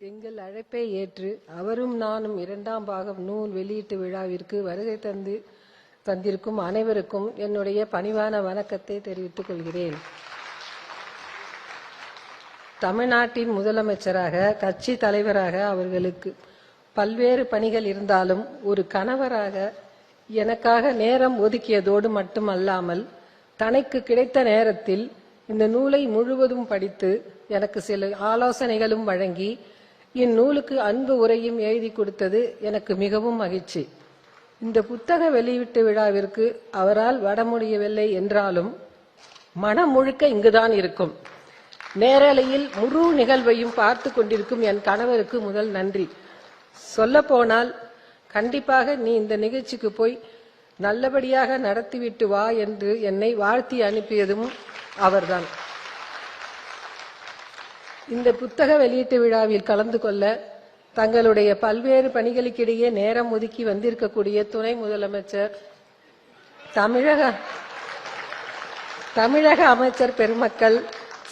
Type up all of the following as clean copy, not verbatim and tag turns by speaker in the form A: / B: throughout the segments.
A: எங்கள் அழைப்பை ஏற்று அவரும் நானும் இரண்டாம் பாகம் நூல் வெளியீட்டு விழாவிற்கு வருகை தந்திருக்கும் அனைவருக்கும் என்னுடைய பணிவான வணக்கத்தை தெரிவித்துக் கொள்கிறேன். தமிழ்நாட்டின் முதலமைச்சராக, கட்சி தலைவராக அவர்களுக்கு பல்வேறு பணிகள் இருந்தாலும் ஒரு கணவராக எனக்காக நேரம் ஒதுக்கியதோடு மட்டுமல்லாமல் தனக்கு கிடைத்த நேரத்தில் இந்த நூலை முழுவதும் படித்து எனக்கு சில ஆலோசனைகளும் வழங்கி இந்நூலுக்கு அன்பு உரையும் எழுதி கொடுத்தது எனக்கு மிகவும் மகிழ்ச்சி. இந்த புத்தக வெளியீட்டு விழாவிற்கு அவரால் வர முடியவில்லை என்றாலும் மனம் முழுக்க இங்குதான் இருக்கும். நேரலையில் முழு நிகழ்வையும் பார்த்து கொண்டிருக்கும் என் கணவருக்கு முதல் நன்றி. சொல்ல போனால் கண்டிப்பாக நீ இந்த நிகழ்ச்சிக்கு போய் நல்லபடியாக நடத்திவிட்டு வா என்று என்னை வாழ்த்தி அனுப்பியதும் அவர்தான். இந்த புத்தக வெளியீட்டு விழாவில் கலந்து கொள்ள தங்களுடைய பல்வேறு பணிகளுக்கிடையே நேரம் ஒதுக்கி வந்திருக்கக்கூடிய துணை முதலமைச்சர், தமிழக அமைச்சர் பெருமக்கள்,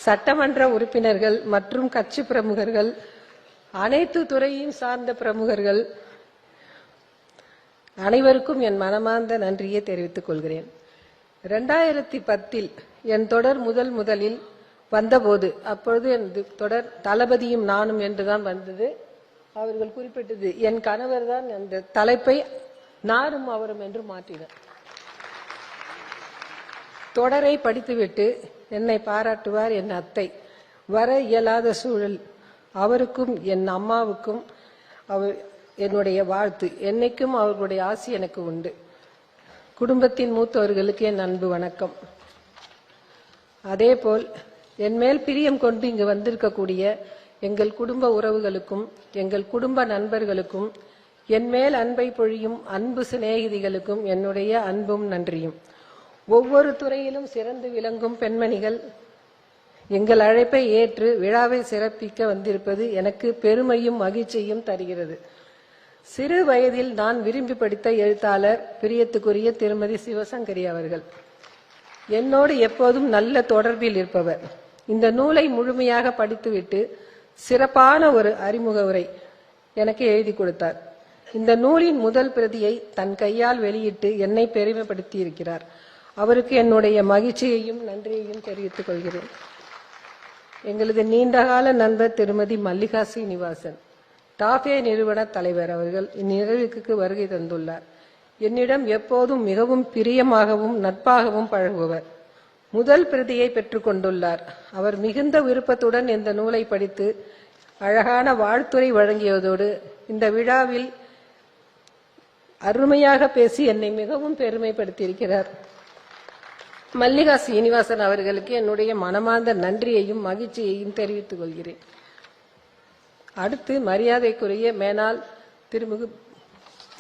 A: சட்டமன்ற உறுப்பினர்கள் மற்றும் கட்சி பிரமுகர்கள், அனைத்து துறையும் சார்ந்த பிரமுகர்கள் அனைவருக்கும் என் மனமார்ந்த நன்றியை தெரிவித்துக் கொள்கிறேன். 2010 என் தொடர் முதலில் வந்தபோது, அப்பொழுது என் தொடர் தளபதியும் நானும் என்றுதான் வந்தது. அவர்கள் குறிப்பிட்டது என் கணவர் தான் அந்த தலைப்பை நாரும் அவரும் என்று மாற்றினார். தொடரை படித்துவிட்டு என்னை பாராட்டுவார் என் அத்தை. வர இயலாத சூழல். அவருக்கும் என் அம்மாவுக்கும் என்னுடைய வாழ்த்து. என்னைக்கும் அவர்களுடைய ஆசி எனக்கு உண்டு. குடும்பத்தின் மூத்தவர்களுக்கு என் அன்பு வணக்கம். அதேபோல் என் மேல் பிரியம் கொண்டு இங்கு வந்திருக்கக்கூடிய எங்கள் குடும்ப உறவுகளுக்கும் எங்கள் குடும்ப நண்பர்களுக்கும் என் மேல் அன்பை பொழியும் அன்பு சிநேகிதிகளுக்கும் என்னுடைய அன்பும் நன்றியும். ஒவ்வொரு துறையிலும் சிறந்து விளங்கும் பெண்மணிகள் எங்கள் அழைப்பை ஏற்று விழாவை சிறப்பிக்க வந்திருப்பது எனக்கு பெருமையும் மகிழ்ச்சியும் தருகிறது. சிறு வயதில் நான் விரும்பி படித்த எழுத்தாளர் பிரியத்துக்குரிய திருமதி சிவசங்கரி அவர்கள் என்னோடு எப்போதும் நல்ல தொடர்பில் இருப்பவர். இந்த நூலை முழுமையாக படித்துவிட்டு சிறப்பான ஒரு அறிமுக உரை எனக்கு எழுதி கொடுத்தார். இந்த நூலின் முதல் பிரதியை தன் கையால் வெளியிட்டு என்னை பெருமைப்படுத்தி இருக்கிறார். அவருக்கு என்னுடைய மகிழ்ச்சியையும் நன்றியையும் தெரிவித்துக் கொள்கிறேன். எங்களது நீண்டகால நண்பர் திருமதி மல்லிகா சீனிவாசன், டாஃபே நிறுவன தலைவர் அவர்கள் இந்நிகழ்வுக்கு வருகை தந்துள்ளார். என்னிடம் எப்போதும் மிகவும் பிரியமாகவும் நட்பாகவும் பழகுபவர். முதல் பிரதியை பெற்றுக் கொண்டுள்ளார். அவர் மிகுந்த விருப்பத்துடன் இந்த நூலை படித்து அழகான வாழ்த்துரை வழங்கியதோடு இந்த விழாவில் அருமையாக பேசி என்னை மிகவும் பெருமைப்படுத்தியிருக்கிறார். மல்லிகா சீனிவாசன் அவர்களுக்கு என்னுடைய மனமார்ந்த நன்றியையும் மகிழ்ச்சியையும் தெரிவித்துக் கொள்கிறேன். அடுத்து மரியாதைக்குரிய மேனாள் திருமிகு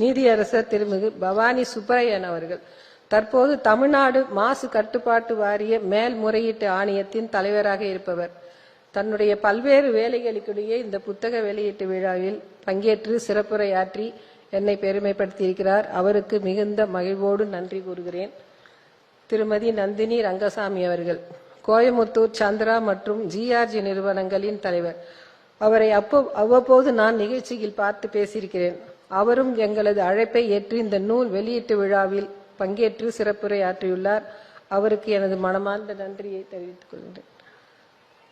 A: நீதியரசர் திருமிகு பவானி சுப்பரையன் அவர்கள் தற்போது தமிழ்நாடு மாசு கட்டுப்பாட்டு வாரிய மேல்முறையீட்டு ஆணையத்தின் தலைவராக இருப்பவர். தன்னுடைய பல்வேறு வேலைகளுக்கிடையே இந்த புத்தக வெளியீட்டு விழாவில் பங்கேற்று சிறப்புரையாற்றி என்னை பெருமைப்படுத்தியிருக்கிறார். அவருக்கு மிகுந்த மகிழ்வோடு நன்றி கூறுகிறேன். திருமதி நந்தினி ரங்கசாமி அவர்கள் கோயமுத்தூர் சந்திரா மற்றும் ஜிஆர்ஜி நிறுவனங்களின் தலைவர். அவரை அவ்வப்போது நான் நிகழ்ச்சியில் பார்த்து பேசியிருக்கிறேன். அவரும் எங்களது அழைப்பை ஏற்று இந்த நூல் வெளியீட்டு விழாவில் பங்கேற்று சிறப்புரையாற்றியுள்ளார். அவருக்கு எனது மனமார்ந்த நன்றியை தெரிவித்துக் கொள்கிறேன்.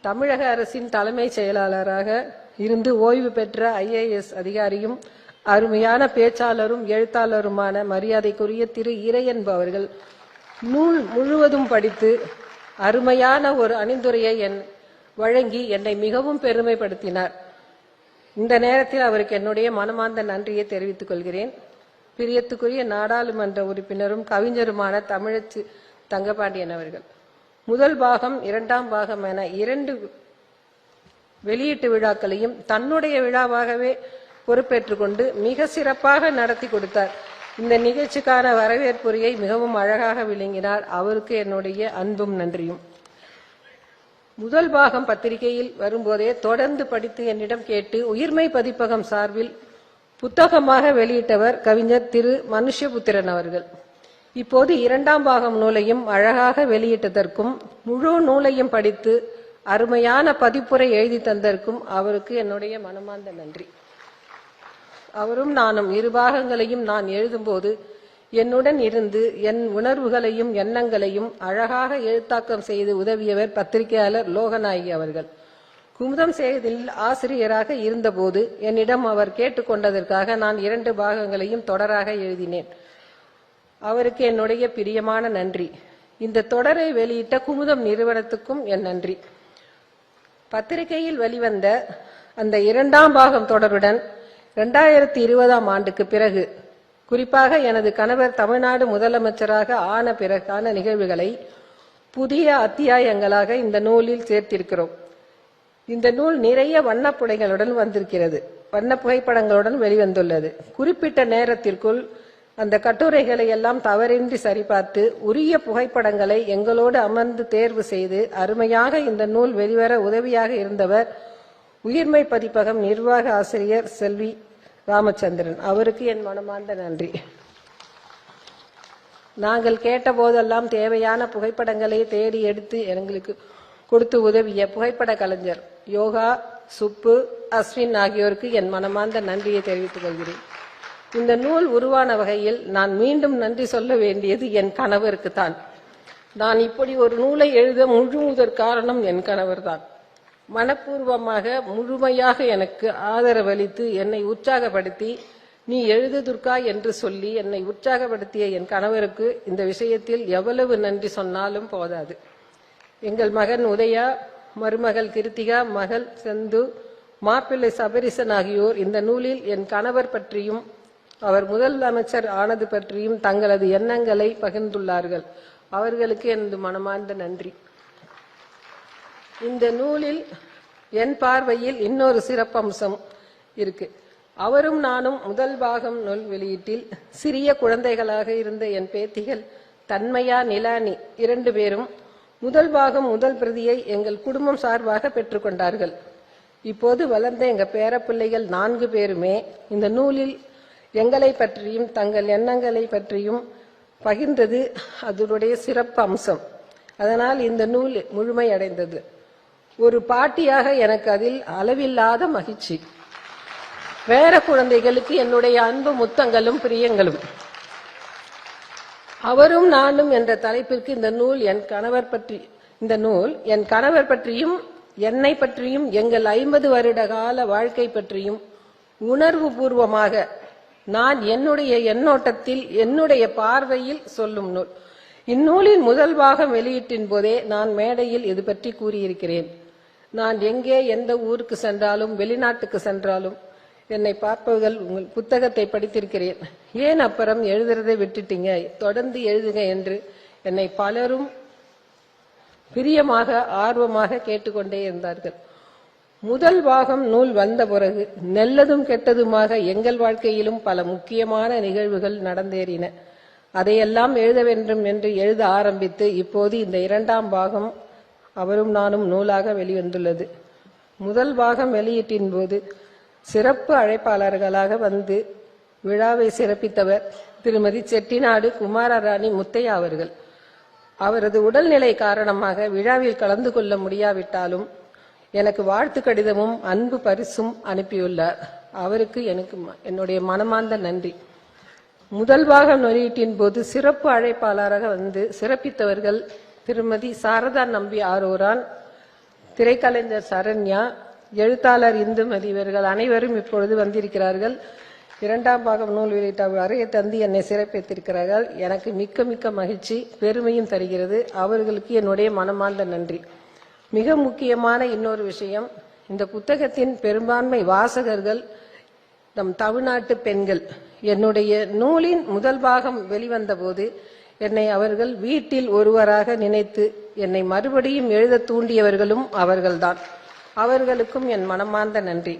A: தமிழக அரசின் தலைமைச் செயலாளராக இருந்து ஓய்வு பெற்ற IAS அதிகாரியும் அருமையான பேச்சாளரும் எழுத்தாளருமான மரியாதைக்குரிய திரு இறையன்பு அவர்கள் நூல் முழுவதும் படித்து அருமையான ஒரு அணிந்துரையை வழங்கி என்னை மிகவும் பெருமைப்படுத்தினார். இந்த நேரத்தில் அவருக்கு என்னுடைய மனமார்ந்த நன்றியை தெரிவித்துக் கொள்கிறேன். பிரியத்துக்குரிய நாடாளுமன்ற உறுப்பினரும் கவிஞருமான தமிழச்சி தங்கபாண்டியன் அவர்கள் முதல் பாகம் இரண்டாம் பாகம் என 2 வெளியீட்டு விழாக்களையும் தன்னுடைய விழாவாகவே பொறுப்பேற்றுக் கொண்டு மிக சிறப்பாக நடத்தி கொடுத்தார். இந்த நிகழ்ச்சிக்கான வரவேற்புரையை மிகவும் அழகாக விளங்கினார். அவருக்கு என்னுடைய அன்பும் நன்றியும். முதல் பாகம் பத்திரிகையில் வரும்போதே தொடர்ந்து படித்து என்னிடம் கேட்டு உயிர்மை பதிப்பகம் சார்பில் புத்தகமாக வெளியிட்டவர் கவிஞர் திரு மனுஷபுத்திரன் அவர்கள். இப்போது இரண்டாம் பாகம் நூலையும் அழகாக வெளியிட்டதற்கும் முழு நூலையும் படித்து அருமையான பதிப்புரை எழுதி தந்ததற்கும் அவருக்கு என்னுடைய மனமார்ந்த நன்றி. அவரும் நானும் இரு பாகங்களையும் நான் எழுதும்போது என்னுடன் இருந்து என் உணர்வுகளையும் எண்ணங்களையும் அழகாக எழுத்தாக்கம் செய்து உதவியவர் பத்திரிகையாளர் லோகநாயகி அவர்கள். குமுதம் செய்தியில் ஆசிரியராக இருந்தபோது என்னிடம் அவர் கேட்டுக்கொண்டதற்காக நான் 2 பாகங்களையும் தொடராக எழுதினேன். அவருக்கு என்னுடைய பிரியமான நன்றி. இந்த தொடரை வெளியிட்ட குமுதம் நிறுவனத்துக்கும் என் நன்றி. பத்திரிகையில் வெளிவந்த அந்த 2ஆம் பாகம் தொடருடன் 2020ஆம் ஆண்டுக்கு பிறகு, குறிப்பாக எனது கணவர் தமிழ்நாடு முதலமைச்சராக ஆன பிறகான நிகழ்வுகளை புதிய அத்தியாயங்களாக இந்த நூலில் சேர்த்திருக்கிறோம். இந்த நூல் நிறைய வண்ணப்புடைகளுடன் வந்திருக்கிறது. வண்ண புகைப்படங்களுடன் வெளிவந்துள்ளது. குறிப்பிட்ட நேரத்திற்குள் அந்த கட்டுரைகளை எல்லாம் தவறின்றி சரிபார்த்து உரிய புகைப்படங்களை எங்களோடு அமர்ந்து தேர்வு செய்து அருமையாக இந்த நூல் வெளிவர உதவியாக இருந்தவர் உயிர்மை பதிப்பகம் நிர்வாக ஆசிரியர் செல்வி ராமச்சந்திரன். அவருக்கு என் மனமார்ந்த நன்றி. நாங்கள் கேட்ட போதெல்லாம் தேவையான புகைப்படங்களை தேடி எடுத்து எங்களுக்கு கொடுத்து உதவிய புகைப்பட கலைஞர் யோகா, சுப்பு, அஸ்வின் ஆகியோருக்கு என் மனமார்ந்த நன்றியை தெரிவித்துக் கொள்கிறேன். இந்த நூல் உருவான வகையில் நான் மீண்டும் நன்றி சொல்ல வேண்டியது என் கணவருக்கு தான். நான் இப்படி ஒரு நூலை எழுத முழுவதற்கு காரணம் என் கணவர் தான். மனப்பூர்வமாக முழுமையாக எனக்கு ஆதரவளித்து என்னை உற்சாகப்படுத்தி நீ எழுது துர்கா என்று சொல்லி என்னை உற்சாகப்படுத்திய என் கணவருக்கு இந்த விஷயத்தில் எவ்வளவு நன்றி சொன்னாலும் போதாது. எங்கள் மகன் உதயா, மருமகள் கிருத்திகா, மகள் செந்து, மாப்பிள்ளை சபரிசன் ஆகியோர் இந்த நூலில் என் கணவர் பற்றியும் அவர் முதலமைச்சர் ஆனது பற்றியும் தங்களது எண்ணங்களை பகிர்ந்துள்ளார்கள். அவர்களுக்கு எனது மனமார்ந்த நன்றி. இந்த நூலில் என் பார்வையில் இன்னொரு சிறப்பம்சம் இருக்கு. அவரும் நானும் முதல் பாகம் நூல் வெளியீட்டில் சிறிய குழந்தைகளாக இருந்த என் பேத்திகள் தன்மையா, நிலானி 2 பேரும் முதல் பாகம் முதல் பிரதியை எங்கள் குடும்பம் சார்பாக பெற்றுக்கொண்டார்கள். இப்போது வளர்ந்த எங்க பேரப்பிள்ளைகள் 4 பேருமே இந்த நூலில் எங்களை பற்றியும் தங்கள் எண்ணங்களை பற்றியும் பகிர்ந்தது அதனுடைய சிறப்பு அம்சம். அதனால் இந்த நூல் முழுமையடைந்தது. ஒரு பாட்டியாக எனக்கு அதில் அளவில்லாத மகிழ்ச்சி. வேற குழந்தைகளுக்கு என்னுடைய அன்பு முத்தங்களும் பிரியங்களும். அவரும் நானும் என்ற தலைப்பிற்கு இந்த நூல் என் கணவர் பற்றியும் என்னை பற்றியும் எங்கள் 50 வருட கால வாழ்க்கை பற்றியும் உணர்வு பூர்வமாக நான் என்னுடைய எண்ணோட்டத்தில் என்னுடைய பார்வையில் சொல்லும் நூல். இந்நூலின் முதல் பாகம் வெளியீட்டின் போதே நான் மேடையில் இது பற்றி கூறியிருக்கிறேன். நான் எங்கே எந்த ஊருக்கு சென்றாலும் வெளிநாட்டுக்கு சென்றாலும் என்னை பார்ப்பவர்கள் உங்கள் புத்தகத்தை படித்திருக்கிறேன், ஏன் அப்புறம் எழுதுறதை விட்டுட்டீங்க, தொடர்ந்து எழுதுங்க என்று என்னை பலரும் பிரியமாக ஆர்வமாக கேட்டுக்கொண்டே இருந்தார்கள். முதல் பாகம் நூல் வந்த பிறகு நல்லதும் கெட்டதுமாக எங்கள் வாழ்க்கையிலும் பல முக்கியமான நிகழ்வுகள் நடந்தேறின. அதையெல்லாம் எழுத வேண்டும் என்று எழுத ஆரம்பித்து இப்போது இந்த 2ஆம் பாகம் அவரும் நானும் நூலாக வெளிவந்துள்ளது. முதல் பாகம் வெளியீட்டின் போது சிறப்பு அழைப்பாளர்களாக வந்து விழாவை சிறப்பித்தவர் திருமதி செட்டிநாடு குமாரராணி முத்தையா அவர்கள். அவரது உடல்நிலை காரணமாக விழாவில் கலந்து கொள்ள முடியாவிட்டாலும் எனக்கு வாழ்த்து கடிதமும் அன்பு பரிசும் அனுப்பியுள்ளார். அவருக்கு எனக்கு என்னுடைய மனமார்ந்த நன்றி. முதல் பாகம் வெளியீட்டின் போது சிறப்பு அழைப்பாளராக வந்து சிறப்பித்தவர்கள் திருமதி சாரதா நம்பி ஆரோரான், திரைக்கலைஞர் சரண்யா, எழுத்தாளர் இந்துமதி இவர்கள் அனைவரும் இப்பொழுது வந்திருக்கிறார்கள். 2ஆம் பாகம் நூல் வெளியிட்ட அறையை தந்து என்னை சிறப்பித்திருக்கிறார்கள். எனக்கு மிக்க மிக்க மகிழ்ச்சி, பெருமையும் தருகிறது. அவர்களுக்கு என்னுடைய மனமார்ந்த நன்றி. மிக முக்கியமான இன்னொரு விஷயம், இந்த புத்தகத்தின் பெரும்பான்மை வாசகர்கள் நம் தமிழ்நாட்டு பெண்கள். என்னுடைய நூலின் முதல் பாகம் வெளிவந்த போது என்னை அவர்கள் வீட்டில் ஒருவராக நினைத்து என்னை மறுபடியும் எழுத தூண்டியவர்களும் அவர்கள்தான். அவர்களுக்கும் என் மனமார்ந்த நன்றி.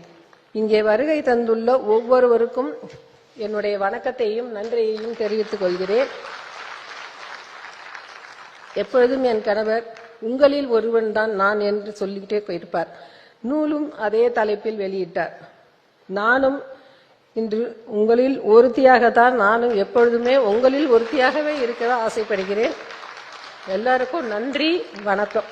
A: இங்கே வருகை தந்துள்ள ஒவ்வொருவருக்கும் என்னுடைய வணக்கத்தையும் நன்றியையும் தெரிவித்துக் கொள்கிறேன். எப்பொழுதும் என் கணவர் உங்களில் ஒருவன் தான் நான் என்று சொல்லிக்கிட்டே போயிருப்பார். நூலும் அதே தலைப்பில் வெளியிட்டார். நானும் இன்று உங்களில் ஒருத்தியாகத்தான், நானும் எப்பொழுதுமே உங்களில் ஒருத்தியாகவே இருக்க ஆசைப்படுகிறேன். எல்லாருக்கும் நன்றி, வணக்கம்.